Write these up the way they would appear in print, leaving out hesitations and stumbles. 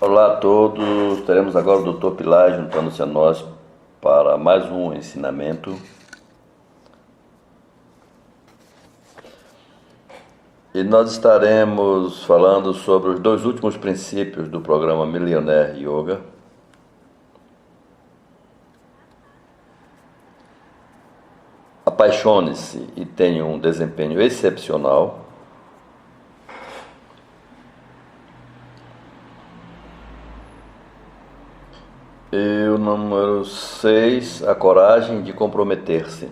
Olá a todos, teremos agora o Dr. Pilar juntando-se a nós para mais um ensinamento. E nós estaremos falando sobre os dois últimos princípios do programa Millionaire Yoga. Apaixone-se e tenha um desempenho excepcional. E o número 6, a coragem de comprometer-se.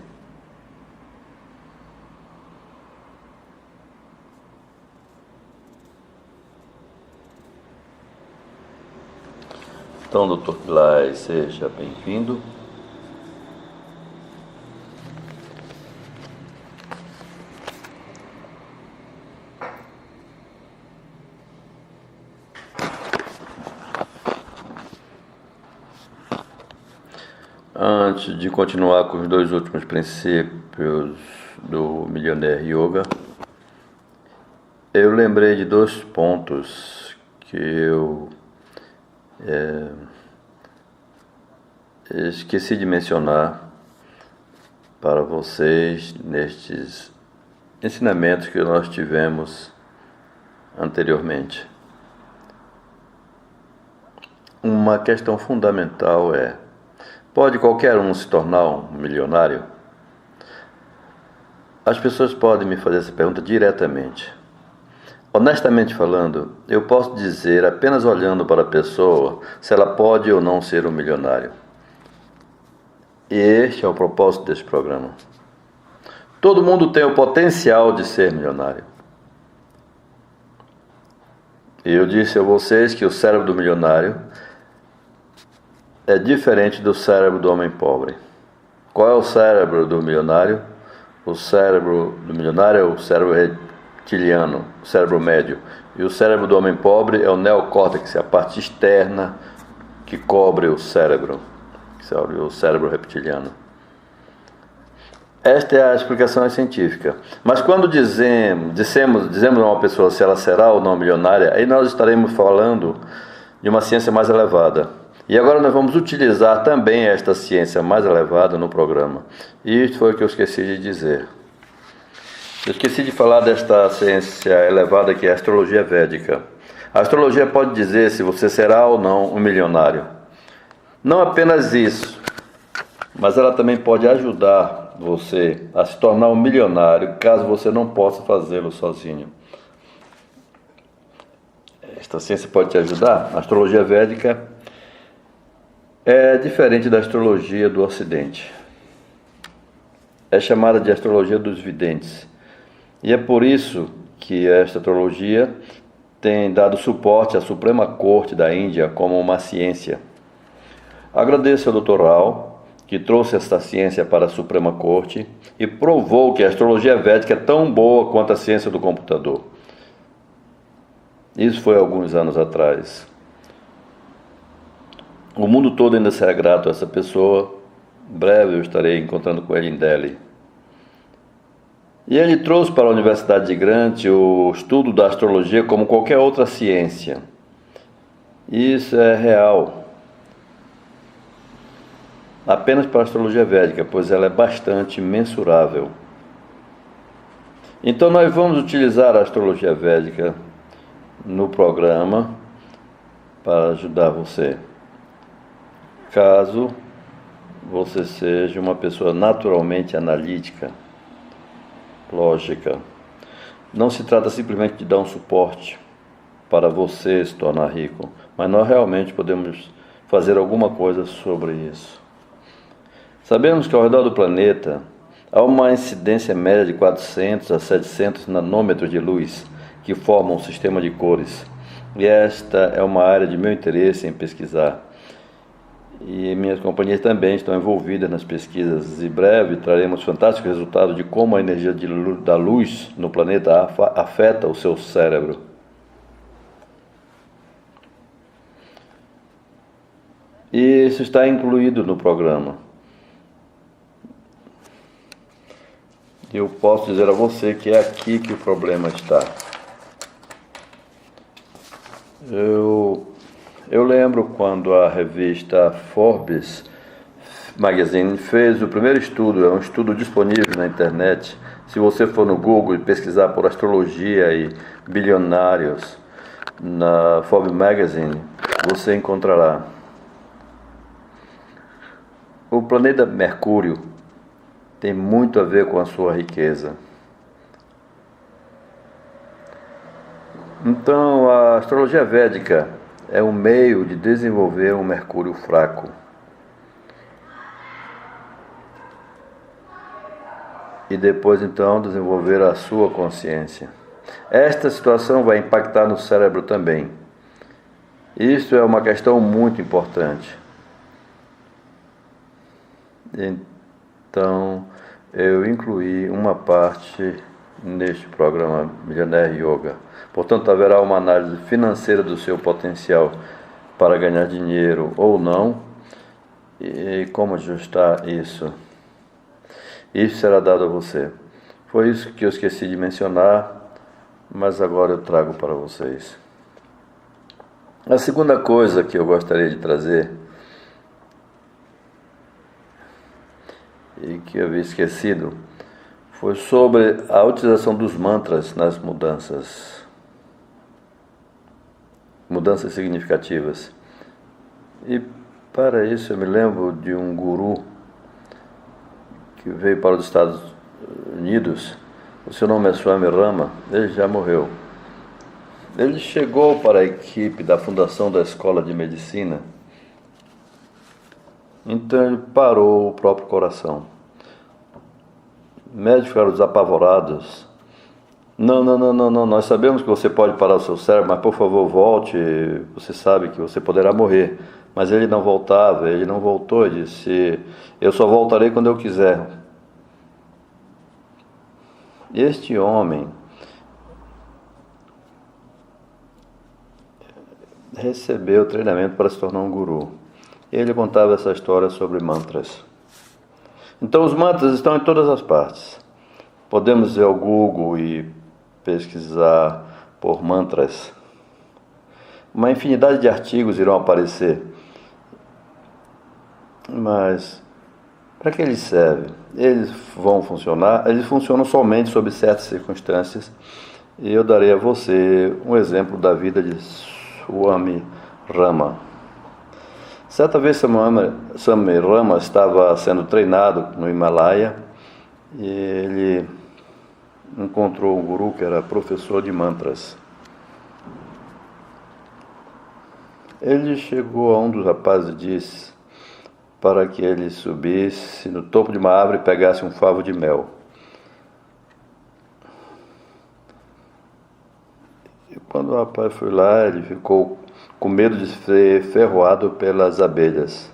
Então, Dr. Pilar, seja bem-vindo. Antes de continuar com os dois últimos princípios do Millionaire Yoga, eu lembrei de dois pontos que eu esqueci de mencionar para vocês nestes ensinamentos que nós tivemos anteriormente. Uma questão fundamental é: pode qualquer um se tornar um milionário? As pessoas podem me fazer essa pergunta diretamente. Honestamente falando, eu posso dizer, apenas olhando para a pessoa, se ela pode ou não ser um milionário. E este é o propósito deste programa. Todo mundo tem o potencial de ser milionário. E eu disse a vocês que o cérebro do milionário é diferente do cérebro do homem pobre. Qual é o cérebro do milionário? O cérebro do milionário é o cérebro reptiliano, o cérebro médio. E o cérebro do homem pobre é o neocórtex, a parte externa que cobre o cérebro reptiliano. Esta é a explicação científica. Mas quando dizemos a uma pessoa se ela será ou não milionária, aí nós estaremos falando de uma ciência mais elevada. E agora nós vamos utilizar também esta ciência mais elevada no programa. E isso foi o que eu esqueci de dizer. Eu esqueci de falar desta ciência elevada que é a astrologia védica. A astrologia pode dizer se você será ou não um milionário. Não apenas isso, mas ela também pode ajudar você a se tornar um milionário caso você não possa fazê-lo sozinho. Esta ciência pode te ajudar. A astrologia védica é diferente da astrologia do Ocidente. É chamada de astrologia dos videntes. E é por isso que esta astrologia tem dado suporte à Suprema Corte da Índia como uma ciência. Agradeço ao Dr. Rao, que trouxe esta ciência para a Suprema Corte e provou que a astrologia védica é tão boa quanto a ciência do computador. Isso foi alguns anos atrás. O mundo todo ainda será grato a essa pessoa. Em breve eu estarei encontrando com ele em Delhi. E ele trouxe para a Universidade de Grant o estudo da astrologia como qualquer outra ciência. Isso é real. Apenas para a astrologia védica, pois ela é bastante mensurável. Então nós vamos utilizar a astrologia védica no programa para ajudar você. Caso você seja uma pessoa naturalmente analítica, lógica, não se trata simplesmente de dar um suporte para você se tornar rico, mas nós realmente podemos fazer alguma coisa sobre isso. Sabemos que ao redor do planeta há uma incidência média de 400 a 700 nanômetros de luz que formam um sistema de cores. E esta é uma área de meu interesse em pesquisar. E minhas companhias também estão envolvidas nas pesquisas. Em breve traremos fantásticos resultados de como a energia da luz no planeta afeta o seu cérebro. E isso está incluído no programa. Eu posso dizer a você que é aqui que o problema está. Eu Eu lembro quando a revista Forbes Magazine fez o primeiro estudo, é um estudo disponível na internet. Se você for no Google e pesquisar por astrologia e bilionários na Forbes Magazine, você encontrará. O planeta Mercúrio tem muito a ver com a sua riqueza. Então, a astrologia védica é um meio de desenvolver um Mercúrio fraco. E depois, então, desenvolver a sua consciência. Esta situação vai impactar no cérebro também. Isso é uma questão muito importante. Então, eu incluí uma parte neste programa Millionaire Yoga. Portanto, haverá uma análise financeira do seu potencial para ganhar dinheiro ou não e como ajustar isso. Isso será dado a você. Foi isso que eu esqueci de mencionar, mas agora eu trago para vocês. A segunda coisa que eu gostaria de trazer e que eu havia esquecido foi sobre a utilização dos mantras nas mudanças significativas. E para isso eu me lembro de um guru que veio para os Estados Unidos. O seu nome é Swami Rama, ele já morreu. Ele chegou para a equipe da fundação da Escola de Medicina, então ele parou o próprio coração. Médicos ficaram apavorados. Não, nós sabemos que você pode parar o seu cérebro, mas por favor volte, você sabe que você poderá morrer. Mas ele não voltava, ele não voltou, ele disse, eu só voltarei quando eu quiser. Este homem recebeu treinamento para se tornar um guru. Ele contava essa história sobre mantras. Então os mantras estão em todas as partes. Podemos ir ao Google e pesquisar por mantras. Uma infinidade de artigos irão aparecer. Mas para que eles servem? Eles vão funcionar? Eles funcionam somente sob certas circunstâncias. E eu darei a você um exemplo da vida de Swami Rama. Certa vez Swami Rama estava sendo treinado no Himalaia e ele encontrou um guru que era professor de mantras. Ele chegou a um dos rapazes e disse para que ele subisse no topo de uma árvore e pegasse um favo de mel. E quando o rapaz foi lá, ele ficou com medo de ser ferroado pelas abelhas.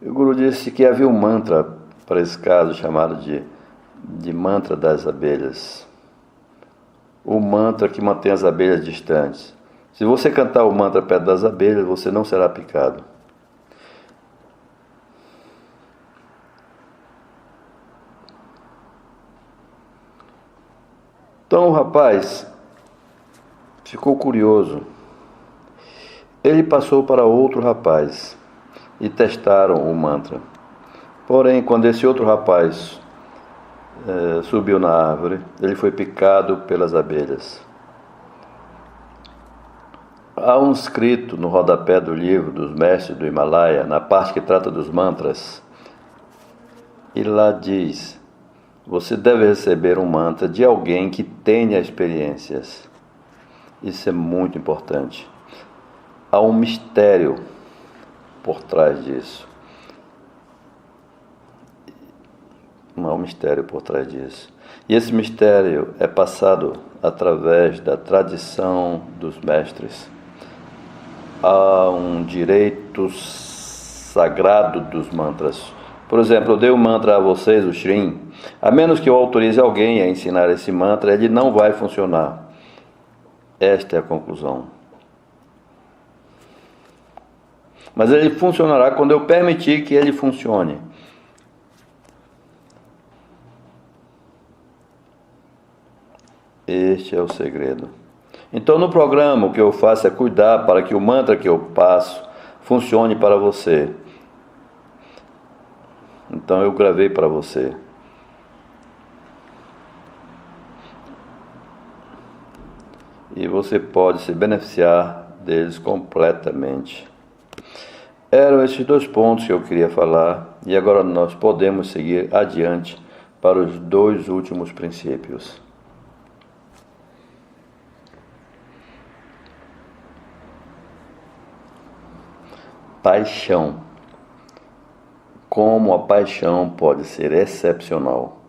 E o guru disse que havia um mantra para esse caso, chamado de mantra das abelhas. O mantra que mantém as abelhas distantes. Se você cantar o mantra perto das abelhas, você não será picado. Então o rapaz ficou curioso. Ele passou para outro rapaz e testaram o mantra. Porém, quando esse outro rapaz subiu na árvore, ele foi picado pelas abelhas. Há um escrito no rodapé do livro dos Mestres do Himalaia, na parte que trata dos mantras, e lá diz: você deve receber um mantra de alguém que tenha experiências. Isso é muito importante. Há um mistério por trás disso. Há um mistério por trás disso. E esse mistério é passado através da tradição dos mestres. Há um direito sagrado dos mantras. Por exemplo, eu dei um mantra a vocês, o Shrim. A menos que eu autorize alguém a ensinar esse mantra, ele não vai funcionar. Esta é a conclusão. Mas ele funcionará quando eu permitir que ele funcione. Este é o segredo. Então, no programa, o que eu faço é cuidar para que o mantra que eu passo funcione para você. Então, eu gravei para você. E você pode se beneficiar deles completamente. Eram esses 2 pontos que eu queria falar, e agora nós podemos seguir adiante para os 2 últimos princípios. Paixão. Como a paixão pode ser excepcional.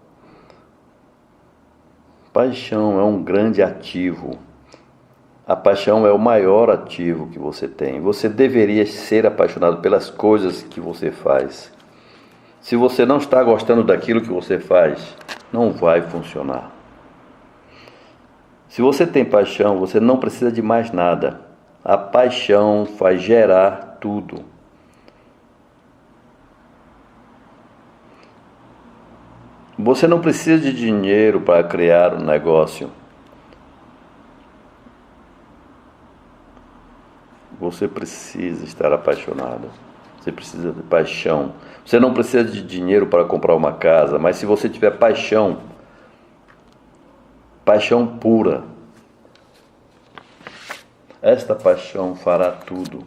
Paixão é um grande ativo. A paixão é o maior ativo que você tem. Você deveria ser apaixonado pelas coisas que você faz. Se você não está gostando daquilo que você faz, não vai funcionar. Se você tem paixão, você não precisa de mais nada. A paixão faz gerar tudo. Você não precisa de dinheiro para criar um negócio. Você precisa estar apaixonado. Você precisa de paixão. Você não precisa de dinheiro para comprar uma casa, mas se você tiver paixão, paixão pura, esta paixão fará tudo.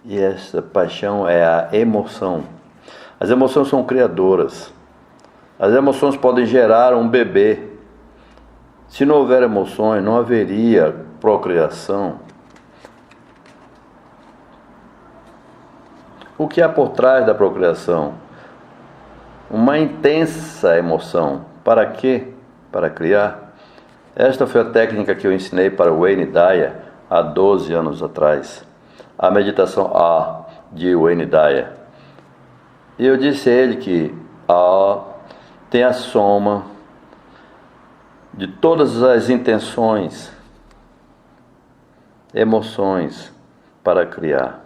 E esta paixão é a emoção. As emoções são criadoras. As emoções podem gerar um bebê. Se não houver emoções, não haveria procriação. O que há por trás da procriação? Uma intensa emoção. Para quê? Para criar. Esta foi a técnica que eu ensinei para o Wayne Dyer há 12 anos atrás. A meditação A de Wayne Dyer. E eu disse a ele que A tem a soma de todas as intenções, emoções para criar.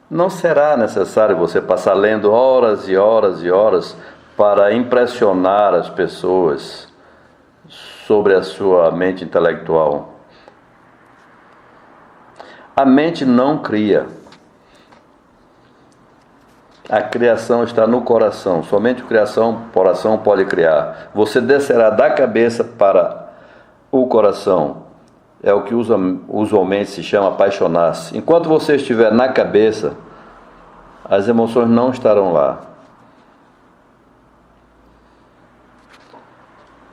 Não será necessário você passar lendo horas e horas e horas para impressionar as pessoas sobre a sua mente intelectual. A mente não cria. A criação está no coração. Somente o coração pode criar. Você descerá da cabeça para o coração. É o que usualmente se chama apaixonar-se. Enquanto você estiver na cabeça, as emoções não estarão lá.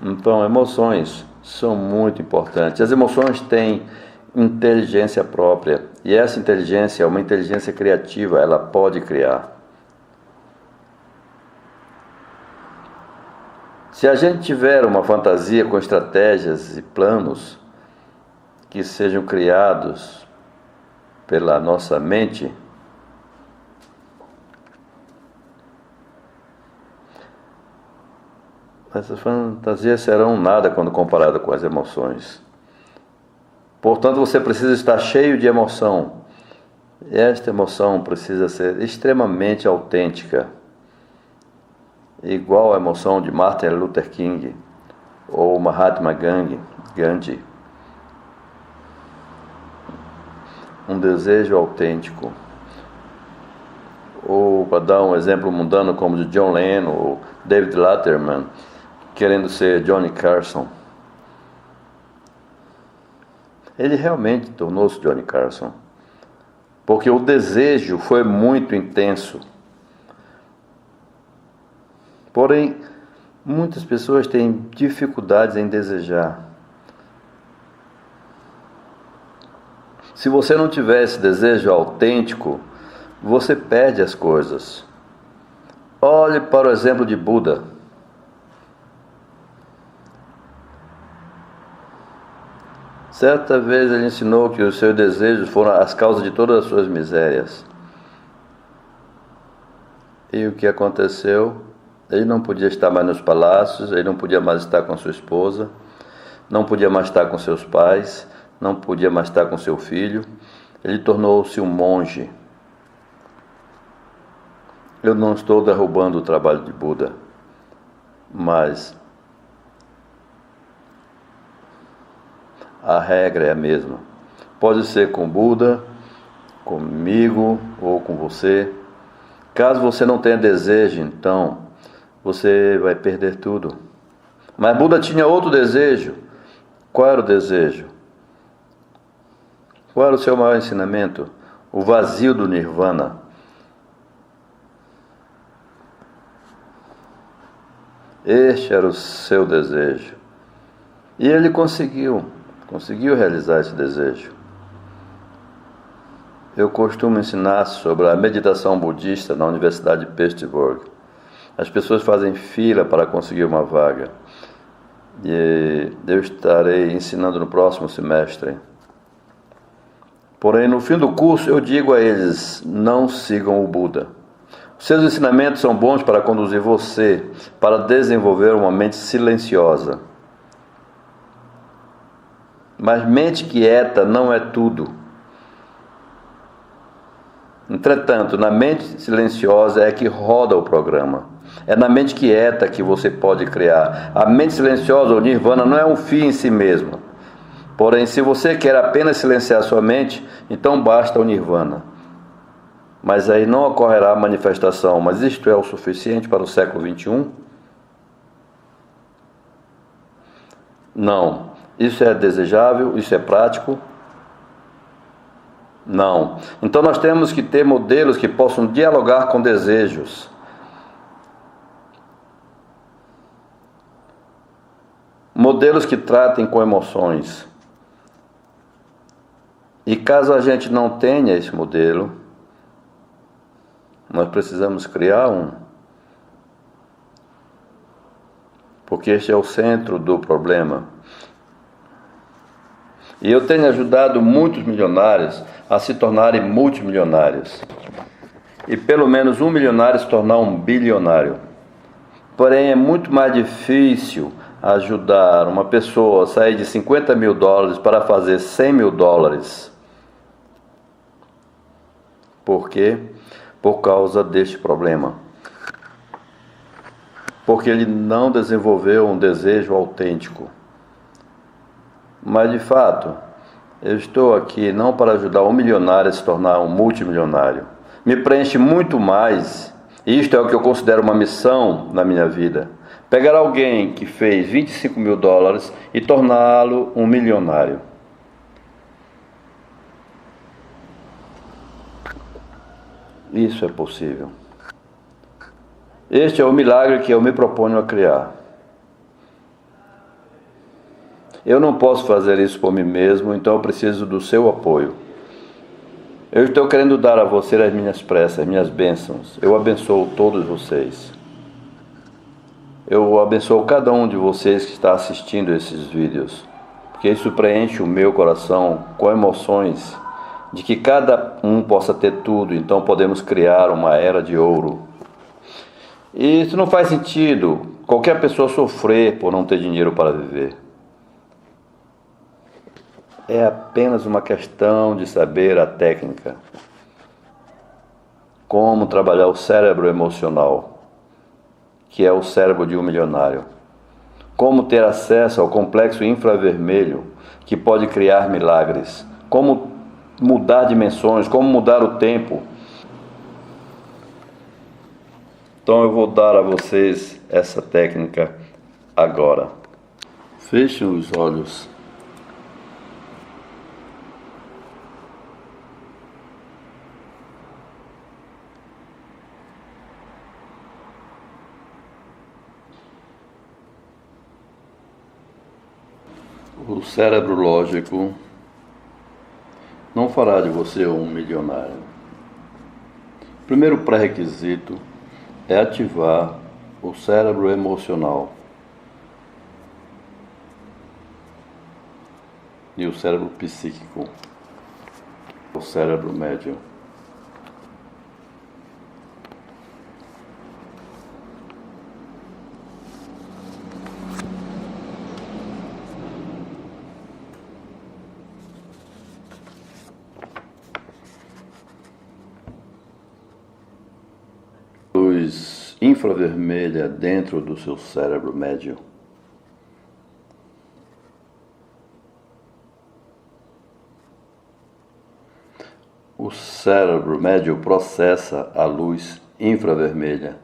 Então, emoções são muito importantes. As emoções têm inteligência própria. E essa inteligência é uma inteligência criativa. Ela pode criar. Se a gente tiver uma fantasia com estratégias e planos que sejam criados pela nossa mente, essas fantasias serão nada quando comparado com as emoções. Portanto, você precisa estar cheio de emoção. E esta emoção precisa ser extremamente autêntica. Igual a emoção de Martin Luther King ou Mahatma Gandhi. Um desejo autêntico. Ou, para dar um exemplo mundano, como de John Lennon ou David Letterman, querendo ser Johnny Carson. Ele realmente tornou-se Johnny Carson, porque o desejo foi muito intenso. Porém, muitas pessoas têm dificuldades em desejar. Se você não tiver esse desejo autêntico, você perde as coisas. Olhe para o exemplo de Buda. Certa vez ele ensinou que os seus desejos foram as causas de todas as suas misérias. E o que aconteceu? Ele não podia estar mais nos palácios, ele não podia mais estar com sua esposa, não podia mais estar com seus pais, não podia mais estar com seu filho. Ele tornou-se um monge. Eu não estou derrubando o trabalho de Buda, mas a regra é a mesma. Pode ser com Buda, comigo ou com você. Caso você não tenha desejo, então você vai perder tudo. Mas Buda tinha outro desejo. Qual era o desejo? Qual era o seu maior ensinamento? O vazio do Nirvana. Este era o seu desejo. E ele conseguiu realizar esse desejo. Eu costumo ensinar sobre a meditação budista na Universidade de Pittsburgh. As pessoas fazem fila para conseguir uma vaga. E eu estarei ensinando no próximo semestre. Porém, no fim do curso, eu digo a eles: não sigam o Buda. Seus ensinamentos são bons para conduzir você para desenvolver uma mente silenciosa. Mas mente quieta não é tudo. Entretanto, na mente silenciosa é que roda o programa. É na mente quieta que você pode criar. A mente silenciosa, o Nirvana, não é um fim em si mesmo. Porém, se você quer apenas silenciar sua mente, então basta o Nirvana. Mas aí não ocorrerá manifestação. Mas isto é o suficiente para o século XXI? Não. Isso é desejável? Isso é prático? Não. Então nós temos que ter modelos que possam dialogar com desejos. Modelos que tratem com emoções. E caso a gente não tenha esse modelo, nós precisamos criar um. Porque este é o centro do problema. E eu tenho ajudado muitos milionários a se tornarem multimilionários. E pelo menos um milionário se tornar um bilionário. Porém, é muito mais difícil ajudar uma pessoa a sair de $50 mil para fazer $100 mil. Por quê? Por causa deste problema. Porque ele não desenvolveu um desejo autêntico. Mas de fato, eu estou aqui não para ajudar um milionário a se tornar um multimilionário. Me preenche muito mais, e isto é o que eu considero uma missão na minha vida. Pegar alguém que fez $25 mil e torná-lo um milionário. Isso é possível. Este é o milagre que eu me proponho a criar. Eu não posso fazer isso por mim mesmo, então eu preciso do seu apoio. Eu estou querendo dar a você as minhas preces, as minhas bênçãos. Eu abençoo todos vocês. Eu abençoo cada um de vocês que está assistindo esses vídeos, porque isso preenche o meu coração com emoções de que cada um possa ter tudo, então podemos criar uma era de ouro. E isso não faz sentido qualquer pessoa sofrer por não ter dinheiro para viver. É apenas uma questão de saber a técnica. Como trabalhar o cérebro emocional, que é o cérebro de um milionário. Como ter acesso ao complexo infravermelho, que pode criar milagres. Como mudar dimensões, como mudar o tempo. Então eu vou dar a vocês essa técnica agora. Fechem os olhos. O cérebro lógico não fará de você um milionário. O primeiro pré-requisito é ativar o cérebro emocional e o cérebro psíquico, o cérebro médio. Luz infravermelha dentro do seu cérebro médio. O cérebro médio processa a luz infravermelha.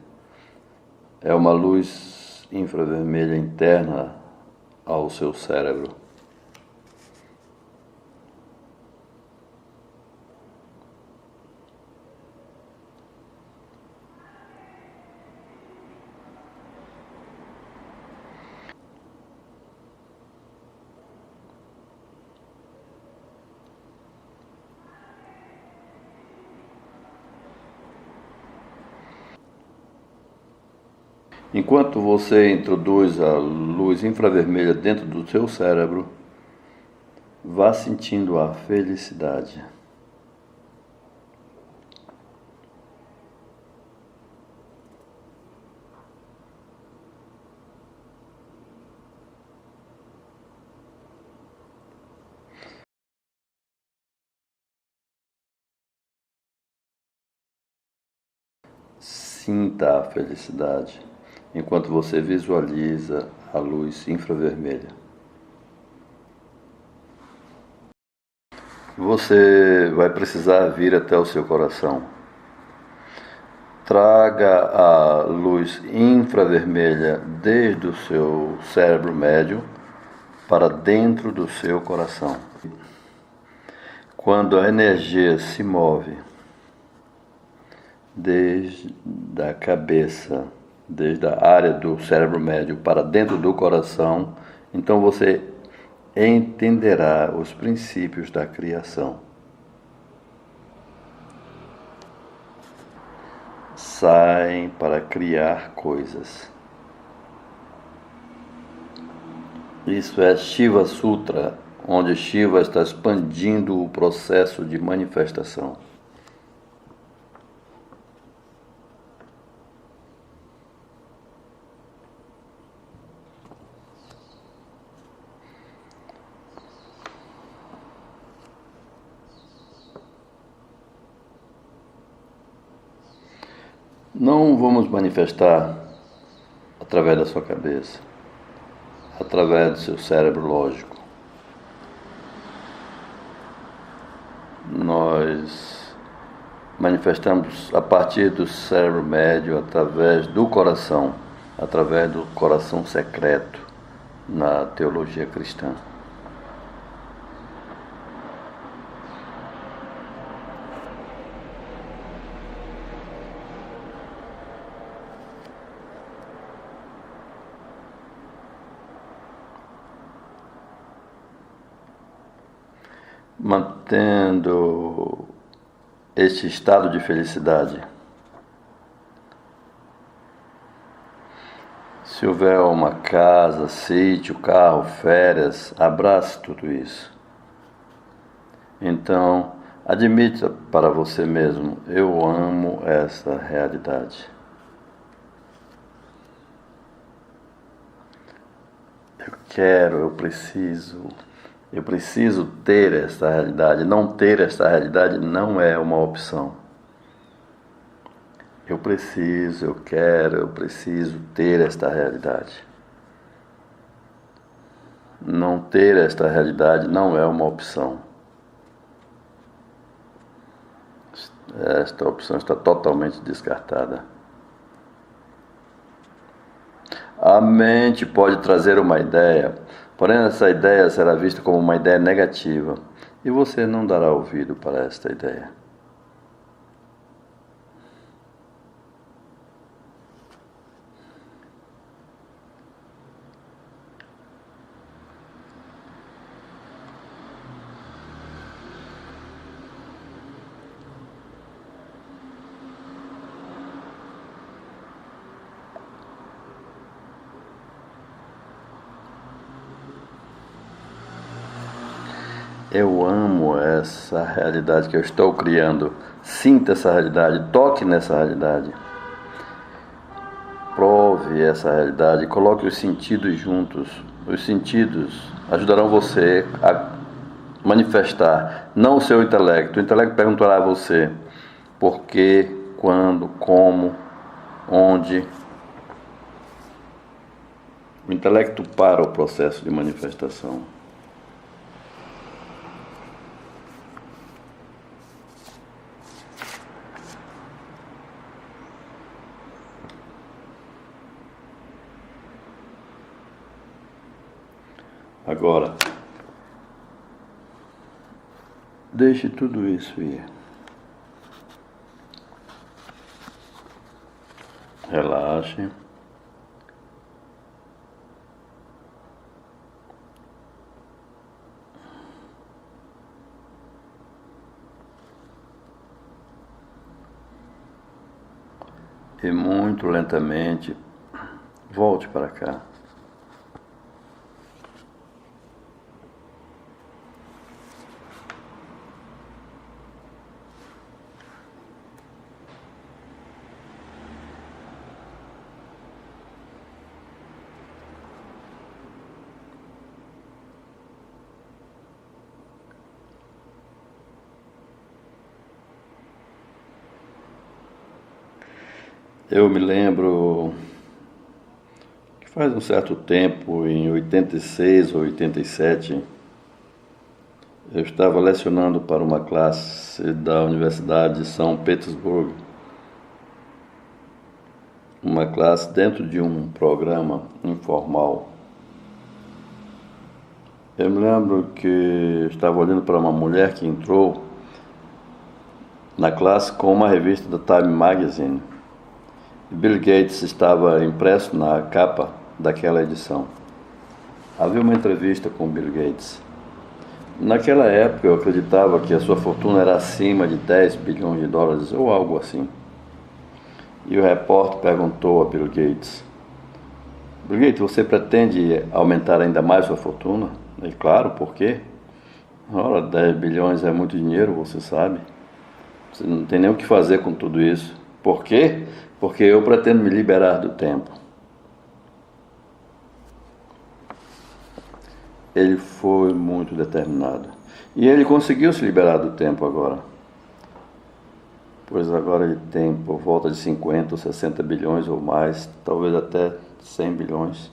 É uma luz infravermelha interna ao seu cérebro. Enquanto você introduz a luz infravermelha dentro do seu cérebro, vá sentindo a felicidade. Sinta a felicidade enquanto você visualiza a luz infravermelha. Você vai precisar vir até o seu coração. Traga a luz infravermelha desde o seu cérebro médio para dentro do seu coração. Quando a energia se move desde a cabeça, desde a área do cérebro médio para dentro do coração, então você entenderá os princípios da criação. Saem para criar coisas. Isso é Shiva Sutra, onde Shiva está expandindo o processo de manifestação. Não vamos manifestar através da sua cabeça, através do seu cérebro lógico. Nós manifestamos a partir do cérebro médio, através do coração secreto na teologia cristã. Mantendo este estado de felicidade. Se houver uma casa, sítio, carro, férias, abrace tudo isso. Então, admita para você mesmo: eu amo essa realidade. Eu quero, eu preciso ter esta realidade. Não ter esta realidade não é uma opção. Eu preciso, eu quero, eu preciso ter esta realidade. Não ter esta realidade não é uma opção. Esta opção está totalmente descartada. A mente pode trazer uma ideia, porém essa ideia será vista como uma ideia negativa e você não dará ouvido para esta ideia. Eu amo essa realidade que eu estou criando. Sinta essa realidade, toque nessa realidade. Prove essa realidade, coloque os sentidos juntos. Os sentidos ajudarão você a manifestar, não o seu intelecto. O intelecto perguntará a você por quê, quando, como, onde. O intelecto para o processo de manifestação. Agora, deixe tudo isso ir. Relaxe. E muito lentamente volte para cá. Eu me lembro que faz um certo tempo, em 86 ou 87, eu estava lecionando para uma classe da Universidade de São Petersburgo, uma classe dentro de um programa informal. Eu me lembro que estava olhando para uma mulher que entrou na classe com uma revista da Time Magazine. Bill Gates estava impresso na capa daquela edição. Havia uma entrevista com Bill Gates. Naquela época eu acreditava que a sua fortuna era acima de 10 bilhões de dólares ou algo assim. E o repórter perguntou a Bill Gates: Bill Gates, você pretende aumentar ainda mais sua fortuna? E claro, por quê? Ora, 10 bilhões é muito dinheiro, você sabe. Você não tem nem o que fazer com tudo isso. Por quê? Porque eu pretendo me liberar do tempo. Ele foi muito determinado. E ele conseguiu se liberar do tempo agora. Pois agora ele tem por volta de 50 ou 60 bilhões ou mais, talvez até 100 bilhões,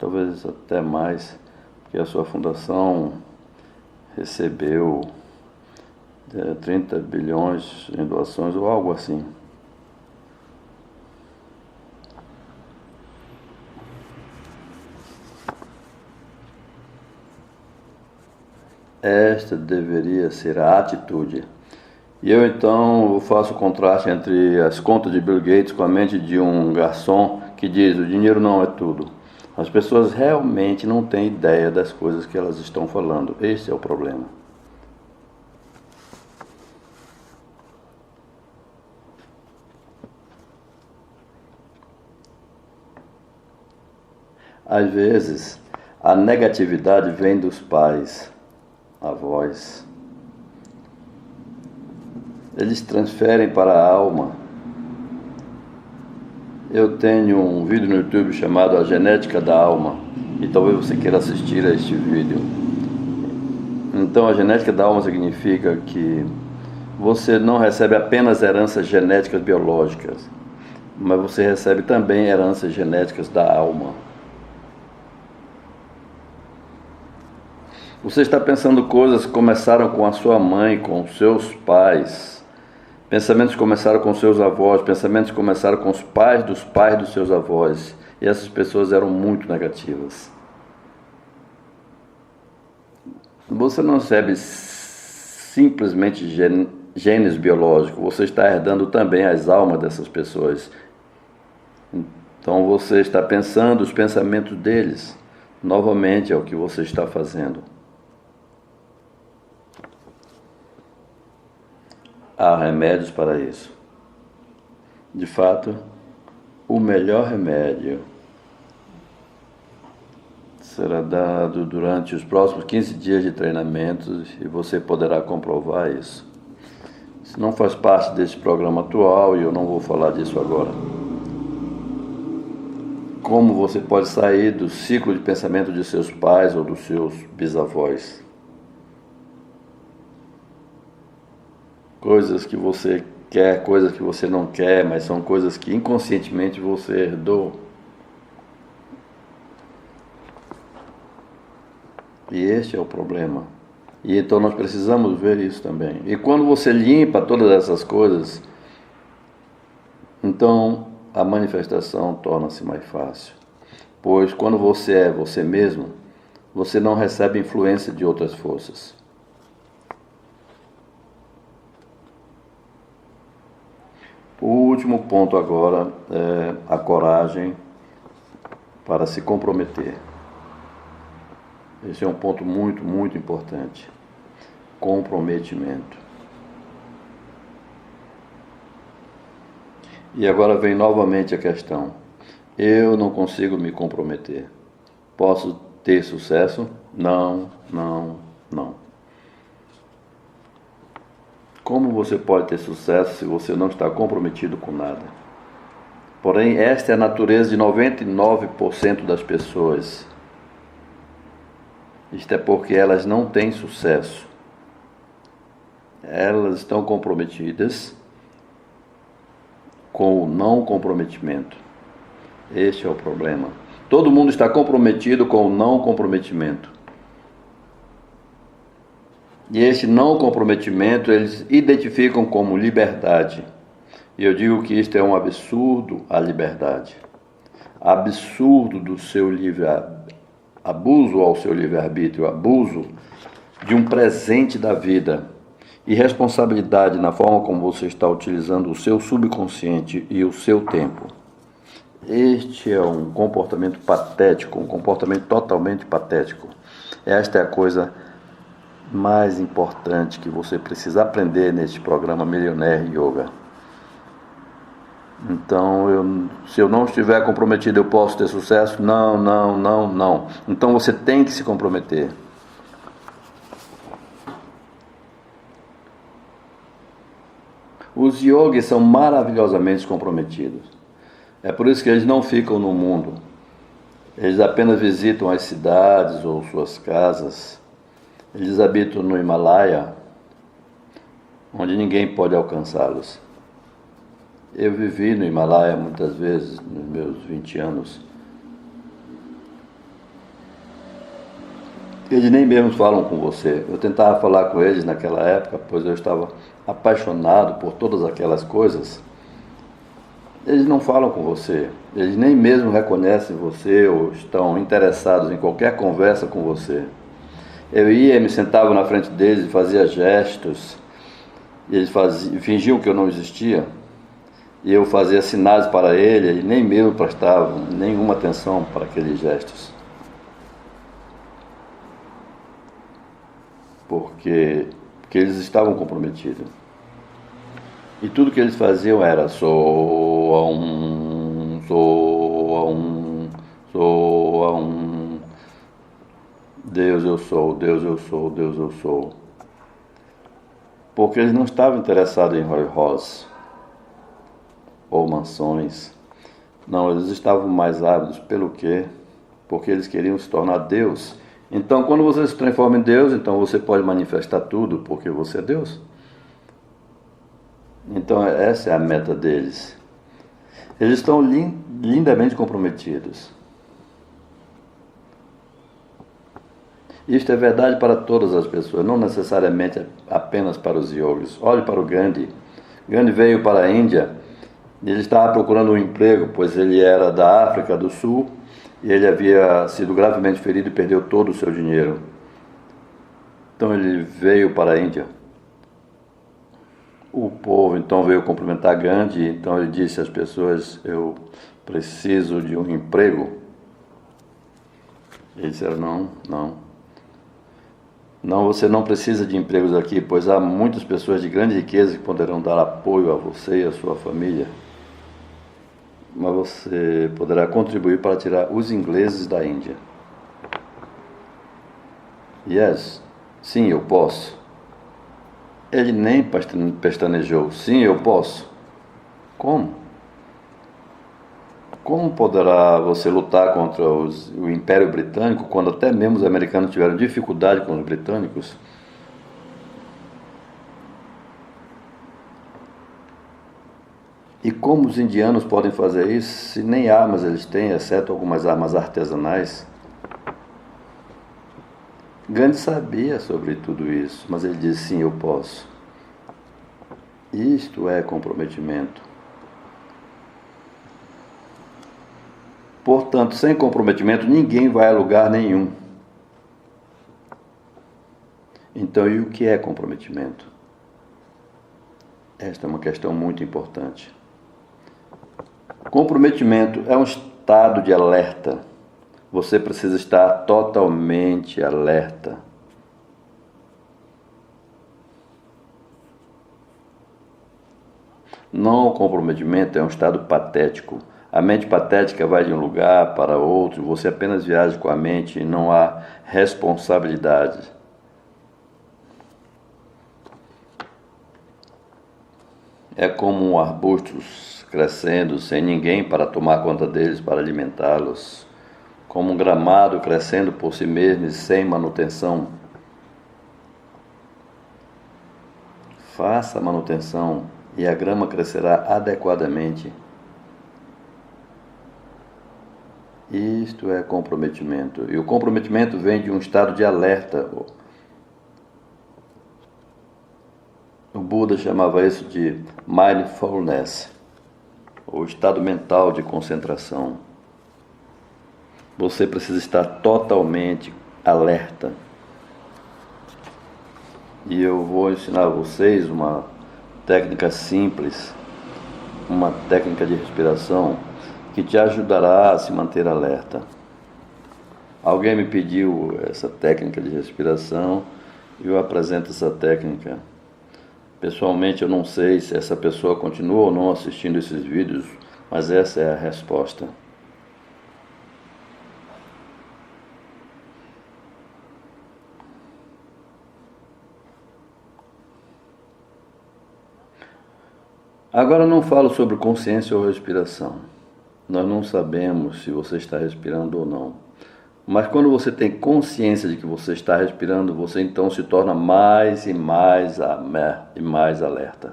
talvez até mais, porque a sua fundação recebeu 30 bilhões em doações ou algo assim. Esta deveria ser a atitude. E eu então faço o contraste entre as contas de Bill Gates com a mente de um garçom que diz: o dinheiro não é tudo. As pessoas realmente não têm ideia das coisas que elas estão falando. Esse é o problema. Às vezes, a negatividade vem dos pais, avós. Eles transferem para a alma. Eu tenho um vídeo no YouTube chamado A Genética da Alma, e talvez você queira assistir a este vídeo. Então, a genética da alma significa que você não recebe apenas heranças genéticas biológicas, mas você recebe também heranças genéticas da alma. Você está pensando coisas que começaram com a sua mãe, com os seus pais. Pensamentos começaram com seus avós, pensamentos começaram com os pais dos seus avós. E essas pessoas eram muito negativas. Você não recebe simplesmente genes biológicos, você está herdando também as almas dessas pessoas. Então você está pensando os pensamentos deles. Novamente é o que você está fazendo. Há remédios para isso. De fato, o melhor remédio será dado durante os próximos 15 dias de treinamento e você poderá comprovar isso. Isso não faz parte desse programa atual e eu não vou falar disso agora. Como você pode sair do ciclo de pensamento de seus pais ou dos seus bisavós? Coisas que você quer, coisas que você não quer, mas são coisas que inconscientemente você herdou. E este é o problema. E então nós precisamos ver isso também. E quando você limpa todas essas coisas, então a manifestação torna-se mais fácil. Pois quando você é você mesmo, você não recebe influência de outras forças. O último ponto agora é a coragem para se comprometer. Esse é um ponto muito, muito importante. Comprometimento. E agora vem novamente a questão. Eu não consigo me comprometer. Posso ter sucesso? Não, não, não. Como você pode ter sucesso se você não está comprometido com nada? Porém, esta é a natureza de 99% das pessoas. Isto é porque elas não têm sucesso. Elas estão comprometidas com o não comprometimento. Este é o problema. Todo mundo está comprometido com o não comprometimento. E este não comprometimento eles identificam como liberdade. E eu digo que isto é um absurdo à liberdade. Absurdo do seu abuso ao seu livre-arbítrio, abuso de um presente da vida. Irresponsabilidade na forma como você está utilizando o seu subconsciente e o seu tempo. Este é um comportamento patético, um comportamento totalmente patético. Esta é a coisa mais importante que você precisa aprender neste programa Millionaire Yoga. Então, se eu não estiver comprometido, eu posso ter sucesso? Não, não, não, não. Então você tem que se comprometer. Os yogis são maravilhosamente comprometidos. É por isso que eles não ficam no mundo. Eles apenas visitam as cidades ou suas casas. Eles habitam no Himalaia, onde ninguém pode alcançá-los. Eu vivi no Himalaia muitas vezes, nos meus 20 anos. Eles nem mesmo falam com você. Eu tentava falar com eles naquela época, pois eu estava apaixonado por todas aquelas coisas. Eles não falam com você. Eles nem mesmo reconhecem você ou estão interessados em qualquer conversa com você. Eu ia e me sentava na frente deles e fazia gestos. E eles fingiam que eu não existia. E eu fazia sinais para ele e nem mesmo prestavam nenhuma atenção para aqueles gestos. Porque eles estavam comprometidos. E tudo que eles faziam era soa um, soa um, soa um. Deus eu sou, Deus eu sou, Deus eu sou. Porque eles não estavam interessados em Rolls Royce ou mansões. Não, eles estavam mais ávidos. Pelo quê? Porque eles queriam se tornar Deus. Então, quando você se transforma em Deus, então você pode manifestar tudo, porque você é Deus. Então, essa é a meta deles. Eles estão lindamente comprometidos. Isto é verdade para todas as pessoas, não necessariamente apenas para os yogis. Olhe para o Gandhi. Gandhi veio para a Índia e ele estava procurando um emprego, pois ele era da África do Sul e ele havia sido gravemente ferido e perdeu todo o seu dinheiro. Então ele veio para a Índia. O povo então veio cumprimentar Gandhi, então ele disse às pessoas: eu preciso de um emprego. Eles disseram: não, você não precisa de empregos aqui, pois há muitas pessoas de grande riqueza que poderão dar apoio a você e a sua família. Mas você poderá contribuir para tirar os ingleses da Índia. Yes, sim, eu posso. Ele nem pestanejou. Sim, eu posso. Como? Como poderá você lutar contra o Império Britânico quando até mesmo os americanos tiveram dificuldade com os britânicos? E como os indianos podem fazer isso se nem armas eles têm, exceto algumas armas artesanais? Gandhi sabia sobre tudo isso, mas ele disse: sim, eu posso. Isto é comprometimento. Portanto, sem comprometimento, ninguém vai a lugar nenhum. Então, e o que é comprometimento? Esta é uma questão muito importante. Comprometimento é um estado de alerta. Você precisa estar totalmente alerta. Não, o comprometimento é um estado patético. A mente patética vai de um lugar para outro, você apenas viaja com a mente e não há responsabilidade. É como arbustos crescendo sem ninguém para tomar conta deles, para alimentá-los. Como um gramado crescendo por si mesmo e sem manutenção. Faça a manutenção e a grama crescerá adequadamente. Isto é comprometimento. E o comprometimento vem de um estado de alerta. O Buda chamava isso de mindfulness, ou estado mental de concentração. Você precisa estar totalmente alerta. E eu vou ensinar a vocês uma técnica simples, uma técnica de respiração que te ajudará a se manter alerta. Alguém me pediu essa técnica de respiração e eu apresento essa técnica. Pessoalmente, eu não sei se essa pessoa continua ou não assistindo esses vídeos, mas essa é a resposta. Agora não falo sobre consciência ou respiração. Nós não sabemos se você está respirando ou não. Mas quando você tem consciência de que você está respirando, você então se torna mais e mais alerta.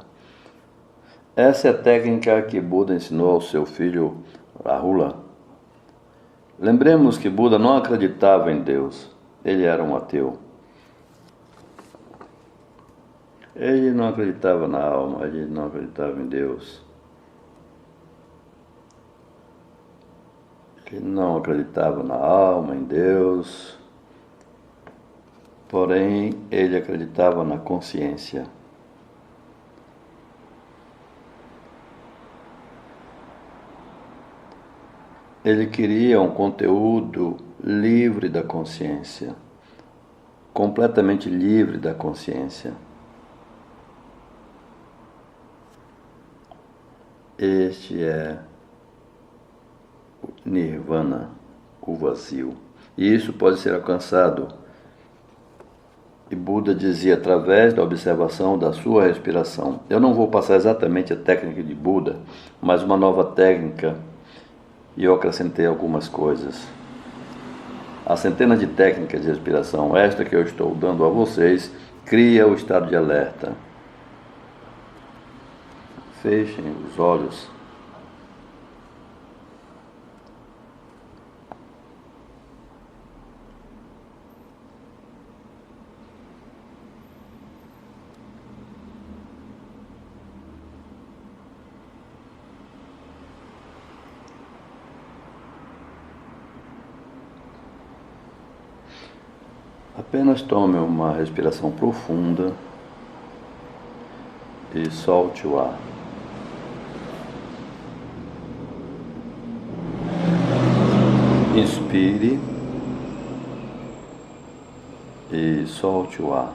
Essa é a técnica que Buda ensinou ao seu filho Rahula. Lembremos que Buda não acreditava em Deus. Ele era um ateu. Ele não acreditava na alma, ele não acreditava em Deus. Ele não acreditava na alma, em Deus, porém ele acreditava na consciência. Ele queria um conteúdo livre da consciência, completamente livre da consciência. Este é Nirvana, o vazio. E isso pode ser alcançado. E Buda dizia através da observação da sua respiração. Eu não vou passar exatamente a técnica de Buda, mas uma nova técnica, e eu acrescentei algumas coisas. Há centenas de técnicas de respiração. Esta que eu estou dando a vocês cria o estado de alerta. Fechem os olhos. Apenas tome uma respiração profunda e solte o ar. Inspire e solte o ar.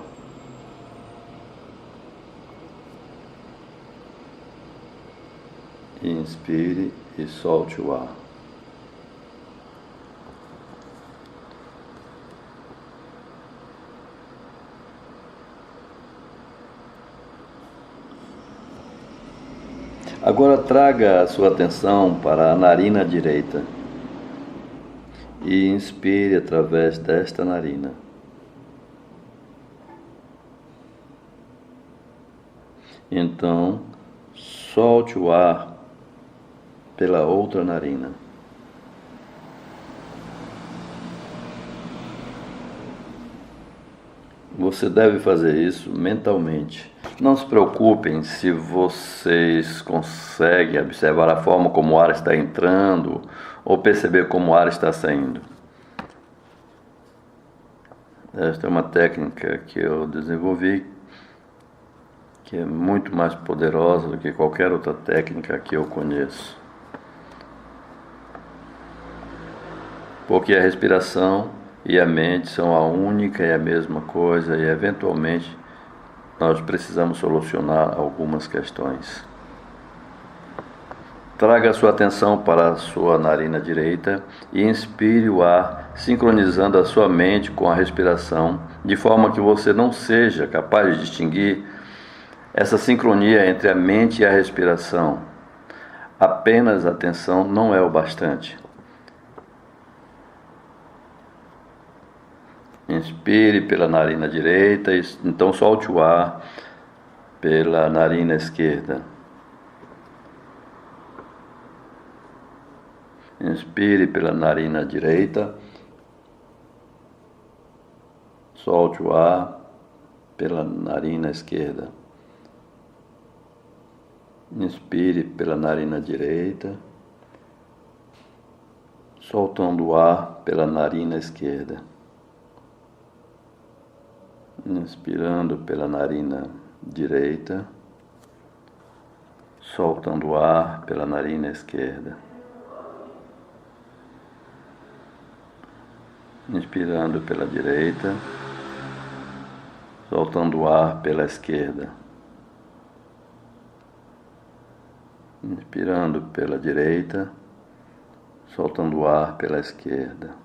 Inspire e solte o ar. Agora traga a sua atenção para a narina direita e inspire através desta narina. Então, solte o ar pela outra narina. Você deve fazer isso mentalmente. Não se preocupem se vocês conseguem observar a forma como o ar está entrando ou perceber como o ar está saindo. Esta é uma técnica que eu desenvolvi, que é muito mais poderosa do que qualquer outra técnica que eu conheço. Porque a respiração e a mente são a única e a mesma coisa, e eventualmente nós precisamos solucionar algumas questões. Traga a sua atenção para a sua narina direita e inspire o ar, sincronizando a sua mente com a respiração, de forma que você não seja capaz de distinguir essa sincronia entre a mente e a respiração. Apenas a atenção não é o bastante. Inspire pela narina direita, então solte o ar pela narina esquerda. Inspire pela narina direita, solte o ar pela narina esquerda. Inspire pela narina direita, soltando o ar pela narina esquerda. Inspirando pela narina direita, soltando o ar pela narina esquerda. Inspirando pela direita, soltando o ar pela esquerda. Inspirando pela direita, soltando o ar pela esquerda.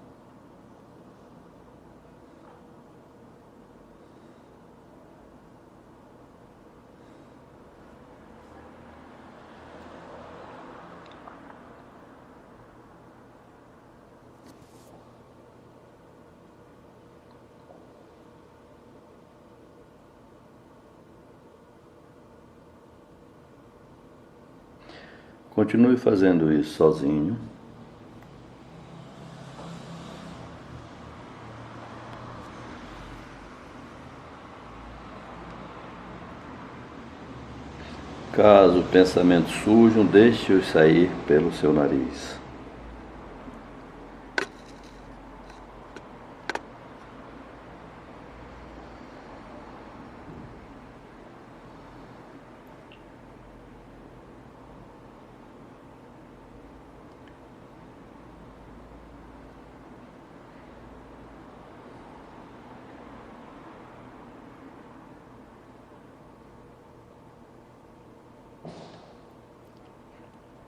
Continue fazendo isso sozinho. Caso o pensamento surjam, deixe-os sair pelo seu nariz.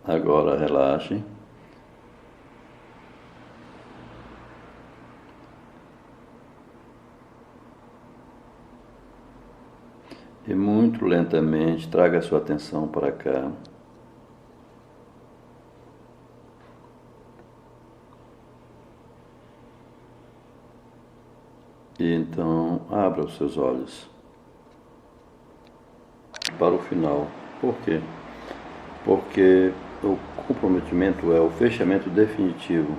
Agora relaxe. E muito lentamente traga a sua atenção para cá. E então abra os seus olhos para o final. Por quê? Porque o comprometimento é o fechamento definitivo.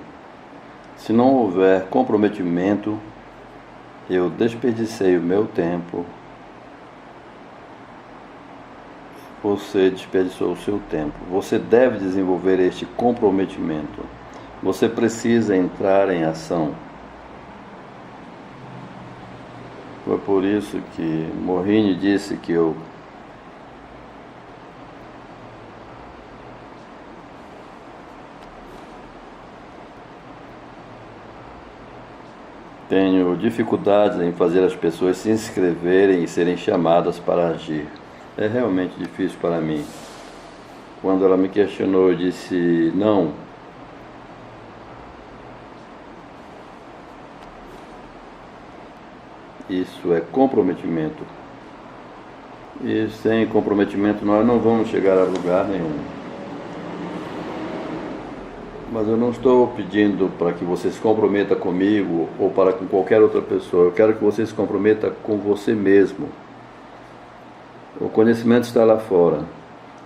Se não houver comprometimento, eu desperdicei o meu tempo, você desperdiçou o seu tempo. Você deve desenvolver este comprometimento. Você precisa entrar em ação. Foi por isso que Morini disse que eu tenho dificuldades em fazer as pessoas se inscreverem e serem chamadas para agir. É realmente difícil para mim. Quando ela me questionou, eu disse não. Isso é comprometimento. E sem comprometimento nós não vamos chegar a lugar nenhum. Mas eu não estou pedindo para que você se comprometa comigo ou para com qualquer outra pessoa. Eu quero que você se comprometa com você mesmo. O conhecimento está lá fora.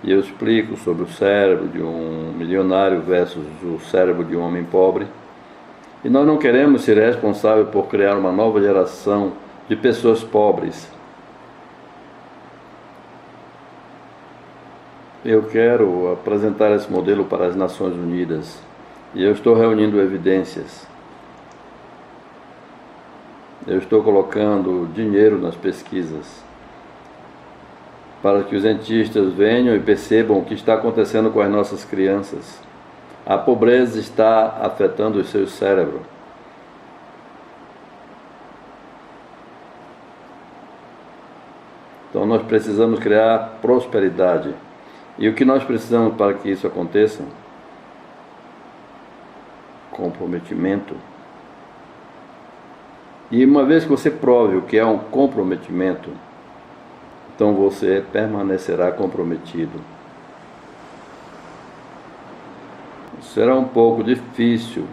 E eu explico sobre o cérebro de um milionário versus o cérebro de um homem pobre. E nós não queremos ser responsáveis por criar uma nova geração de pessoas pobres. Eu quero apresentar esse modelo para as Nações Unidas. E eu estou reunindo evidências. Eu estou colocando dinheiro nas pesquisas para que os cientistas venham e percebam o que está acontecendo com as nossas crianças. A pobreza está afetando o seu cérebro. Então nós precisamos criar prosperidade. E o que nós precisamos para que isso aconteça? Comprometimento. E uma vez que você prove o que é um comprometimento, então você permanecerá comprometido. Será um pouco difícil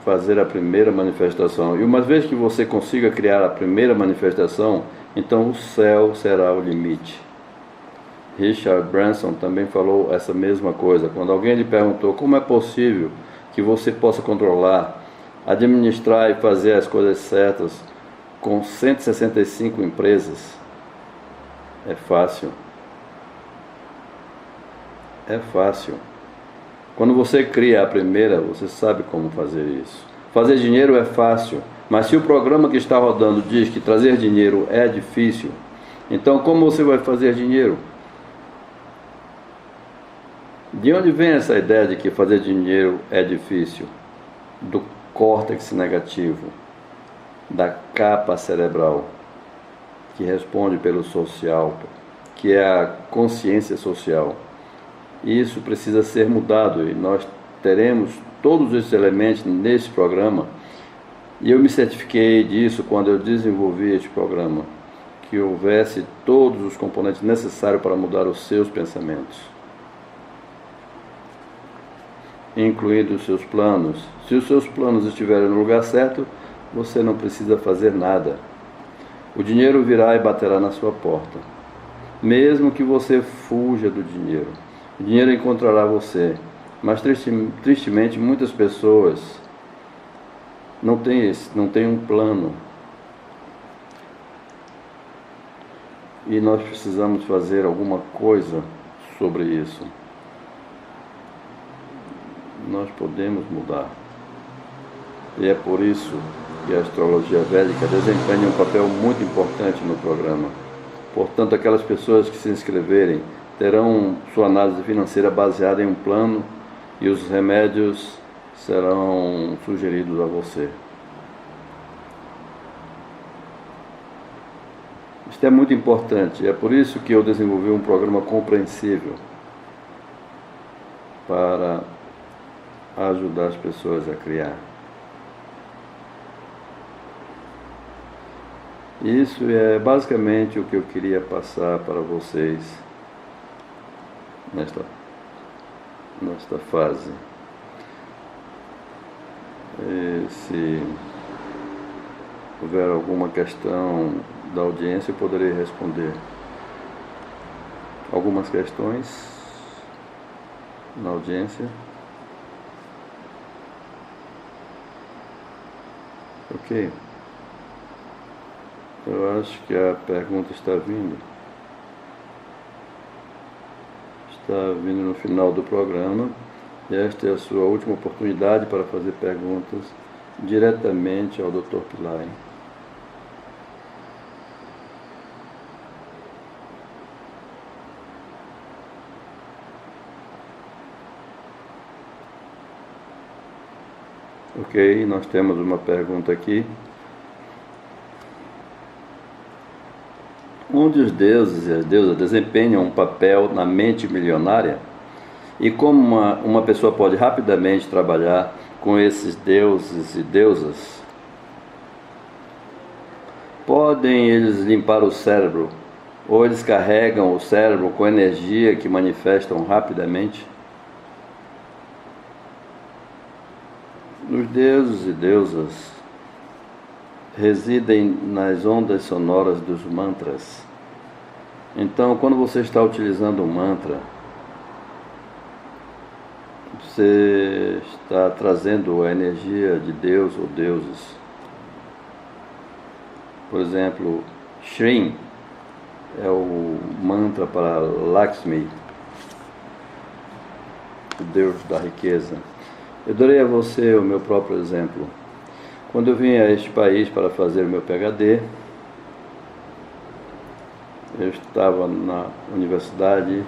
fazer a primeira manifestação. E uma vez que você consiga criar a primeira manifestação, então o céu será o limite. Richard Branson também falou essa mesma coisa. Quando alguém lhe perguntou como é possível que você possa controlar, administrar e fazer as coisas certas com 165 empresas, é fácil. É fácil. Quando você cria a primeira, você sabe como fazer isso. Fazer dinheiro é fácil, mas se o programa que está rodando diz que trazer dinheiro é difícil, então como você vai fazer dinheiro? De onde vem essa ideia de que fazer dinheiro é difícil? Do córtex negativo, da capa cerebral, que responde pelo social, que é a consciência social. Isso precisa ser mudado e nós teremos todos esses elementos nesse programa. E eu me certifiquei disso quando eu desenvolvi este programa, que houvesse todos os componentes necessários para mudar os seus pensamentos, incluindo os seus planos. Se os seus planos estiverem no lugar certo, você não precisa fazer nada. O dinheiro virá e baterá na sua porta. Mesmo que você fuja do dinheiro, o dinheiro encontrará você. Mas tristemente muitas pessoas não têm um plano. E nós precisamos fazer alguma coisa sobre isso. Nós podemos mudar. E é por isso que a astrologia védica desempenha um papel muito importante no programa. Portanto, aquelas pessoas que se inscreverem terão sua análise financeira baseada em um plano e os remédios serão sugeridos a você. Isto é muito importante, é por isso que eu desenvolvi um programa compreensível para ajudar as pessoas a criar. Isso é basicamente o que eu queria passar para vocês nesta fase. E se houver alguma questão da audiência, eu poderei responder. Algumas questões na audiência. Ok. Eu acho que a pergunta está vindo. Está vindo no final do programa. E esta é a sua última oportunidade para fazer perguntas diretamente ao Dr. Pillai. Ok, nós temos uma pergunta aqui. Onde os deuses e as deusas desempenham um papel na mente milionária? E como uma pessoa pode rapidamente trabalhar com esses deuses e deusas? Podem eles limpar o cérebro? Ou eles carregam o cérebro com energia que manifestam rapidamente? Os deuses e deusas residem nas ondas sonoras dos mantras. Então, quando você está utilizando um mantra, você está trazendo a energia de Deus ou deuses. Por exemplo, Shrim é o mantra para Lakshmi, o Deus da riqueza. Eu darei a você o meu próprio exemplo. Quando eu vim a este país para fazer o meu PhD, eu estava na universidade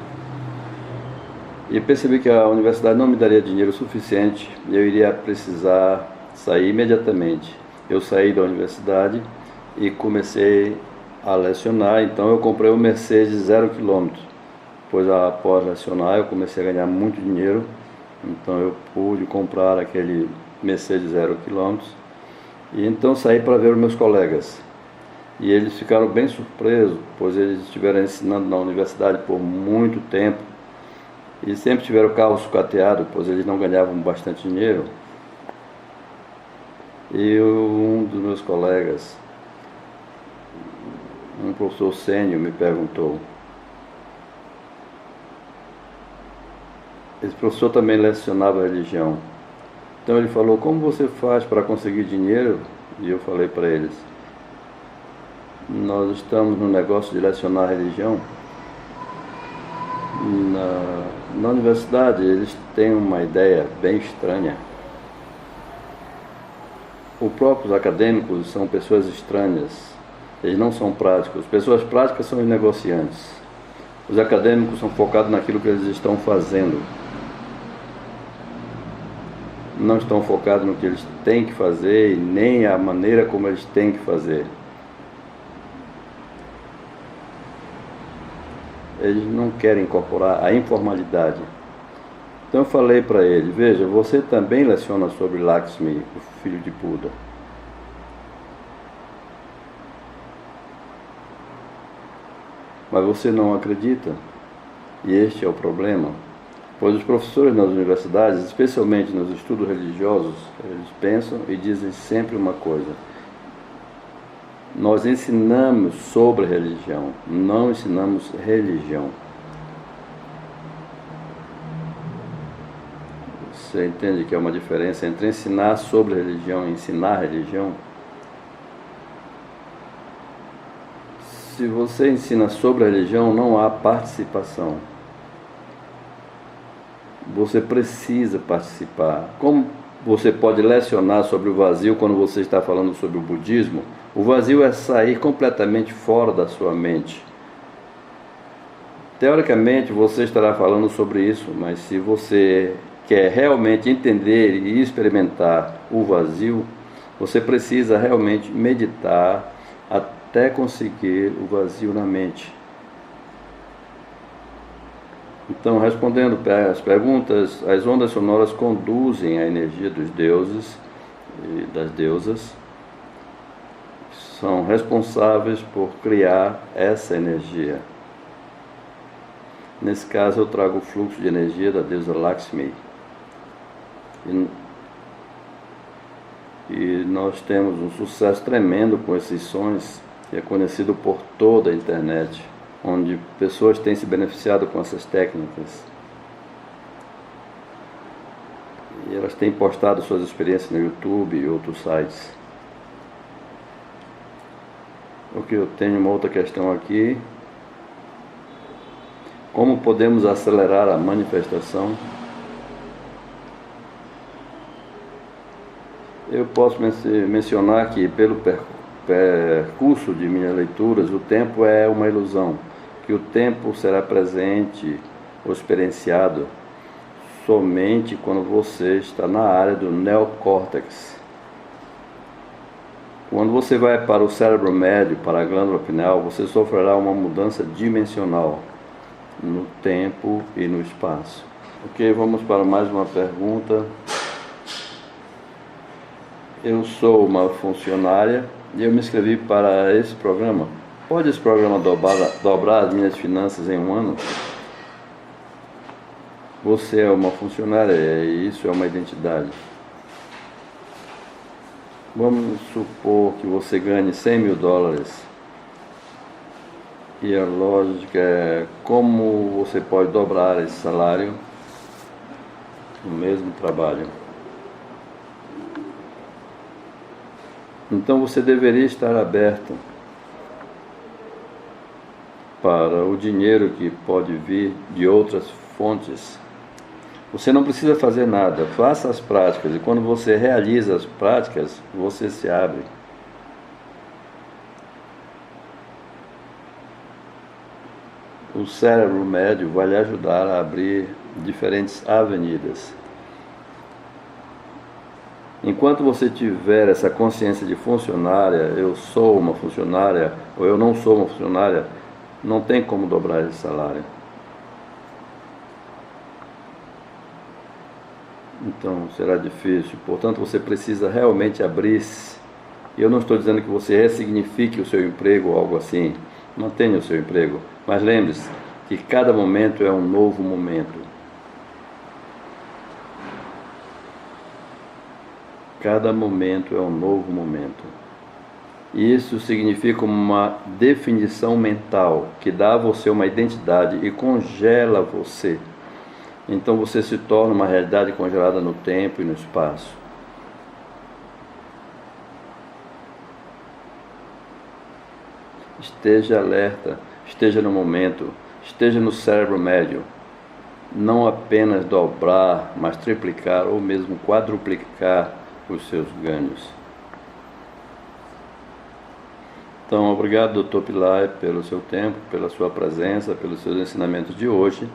e percebi que a universidade não me daria dinheiro suficiente e eu iria precisar sair imediatamente. Eu saí da universidade e comecei a lecionar, então eu comprei um Mercedes 0 km. Pois após lecionar eu comecei a ganhar muito dinheiro, então eu pude comprar aquele Mercedes 0 km e então saí para ver os meus colegas. E eles ficaram bem surpresos, pois eles estiveram ensinando na universidade por muito tempo e sempre tiveram o carro sucateado, pois eles não ganhavam bastante dinheiro. E um dos meus colegas, um professor sênior, me perguntou. Esse professor também lecionava religião. Então ele falou: como você faz para conseguir dinheiro? E eu falei para eles: nós estamos no negócio de lecionar religião. Na universidade eles têm uma ideia bem estranha. Os próprios acadêmicos são pessoas estranhas, eles não são práticos. Pessoas práticas são os negociantes. Os acadêmicos são focados naquilo que eles estão fazendo. Não estão focados no que eles têm que fazer e nem a maneira como eles têm que fazer. Eles não querem incorporar a informalidade. Então eu falei para ele: veja, você também leciona sobre Lakshmi, o filho de Buda. Mas você não acredita? E este é o problema. Pois os professores nas universidades, especialmente nos estudos religiosos, eles pensam e dizem sempre uma coisa: nós ensinamos sobre religião, não ensinamos religião. Você entende que é uma diferença entre ensinar sobre religião e ensinar religião? Se você ensina sobre religião, não há participação. Você precisa participar. Como você pode lecionar sobre o vazio quando você está falando sobre o budismo? O vazio é sair completamente fora da sua mente. Teoricamente você estará falando sobre isso, mas se você quer realmente entender e experimentar o vazio, você precisa realmente meditar até conseguir o vazio na mente. Então, respondendo às perguntas, as ondas sonoras conduzem a energia dos deuses e das deusas, são responsáveis por criar essa energia. Nesse caso, eu trago o fluxo de energia da deusa Lakshmi. E nós temos um sucesso tremendo com esses sons, que é conhecido por toda a internet, onde pessoas têm se beneficiado com essas técnicas. E elas têm postado suas experiências no YouTube e outros sites. Ok, eu tenho uma outra questão aqui. Como podemos acelerar a manifestação? Eu posso mencionar que pelo percurso de minhas leituras, o tempo é uma ilusão, que o tempo será presente ou experienciado somente quando você está na área do neocórtex. Quando você vai para o cérebro médio, para a glândula pineal, você sofrerá uma mudança dimensional no tempo e no espaço. Ok, vamos para mais uma pergunta. Eu sou uma funcionária e eu me inscrevi para esse programa. Pode esse programa dobrar as minhas finanças em um ano? Você é uma funcionária e isso é uma identidade. Vamos supor que você ganhe $100 mil. E a lógica é como você pode dobrar esse salário no mesmo trabalho. Então você deveria estar aberto para o dinheiro que pode vir de outras fontes. Você não precisa fazer nada, faça as práticas e quando você realiza as práticas, você se abre. O cérebro médio vai lhe ajudar a abrir diferentes avenidas. Enquanto você tiver essa consciência de funcionária, eu sou uma funcionária ou eu não sou uma funcionária, não tem como dobrar esse salário. Então será difícil, portanto você precisa realmente abrir-se. E eu não estou dizendo que você ressignifique o seu emprego ou algo assim, mantenha o seu emprego, mas lembre-se que cada momento é um novo momento. Cada momento é um novo momento. E isso significa uma definição mental que dá a você uma identidade e congela você. Então você se torna uma realidade congelada no tempo e no espaço. Esteja alerta, esteja no momento, esteja no cérebro médio. Não apenas dobrar, mas triplicar ou mesmo quadruplicar os seus ganhos. Então, obrigado, Dr. Pillai, pelo seu tempo, pela sua presença, pelos seus ensinamentos de hoje.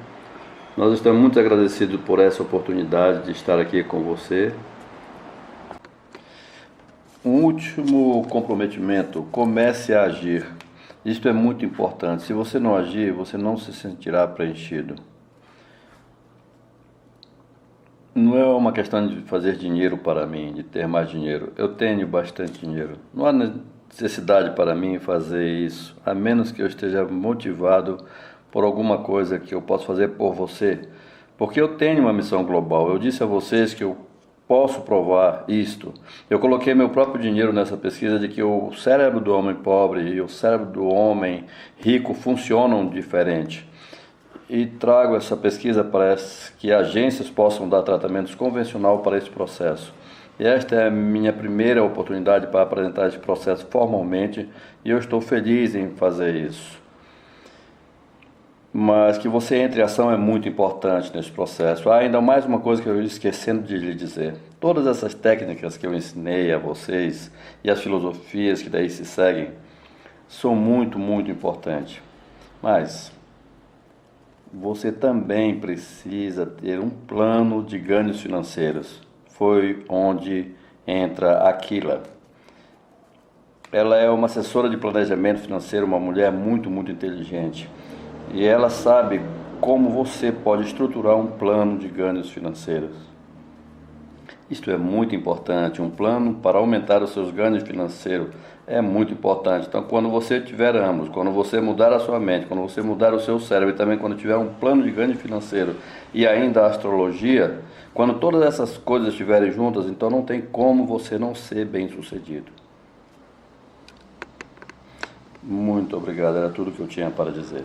Nós estamos muito agradecidos por essa oportunidade de estar aqui com você. Um último comprometimento: comece a agir. Isto é muito importante. Se você não agir, você não se sentirá preenchido. Não é uma questão de fazer dinheiro para mim, de ter mais dinheiro. Eu tenho bastante dinheiro. Não há necessidade para mim fazer isso, a menos que eu esteja motivado por alguma coisa que eu posso fazer por você. Porque eu tenho uma missão global. Eu disse a vocês que eu posso provar isto. Eu coloquei meu próprio dinheiro nessa pesquisa de que o cérebro do homem pobre e o cérebro do homem rico funcionam diferente. E trago essa pesquisa para que agências possam dar tratamentos convencional para esse processo. E esta é a minha primeira oportunidade para apresentar esse processo formalmente e eu estou feliz em fazer isso. Mas que você entre em ação é muito importante nesse processo. Há ainda mais uma coisa que eu estou esquecendo de lhe dizer. Todas essas técnicas que eu ensinei a vocês e as filosofias que daí se seguem são muito, muito importantes. Mas você também precisa ter um plano de ganhos financeiros. Foi onde entra a Aquila. Ela é uma assessora de planejamento financeiro, uma mulher muito, muito inteligente. E ela sabe como você pode estruturar um plano de ganhos financeiros. Isto é muito importante, um plano para aumentar os seus ganhos financeiros é muito importante. Então, quando você tiver ambos, quando você mudar a sua mente, quando você mudar o seu cérebro e também quando tiver um plano de ganho financeiro e ainda a astrologia, quando todas essas coisas estiverem juntas, então não tem como você não ser bem-sucedido. Muito obrigado, era tudo que eu tinha para dizer.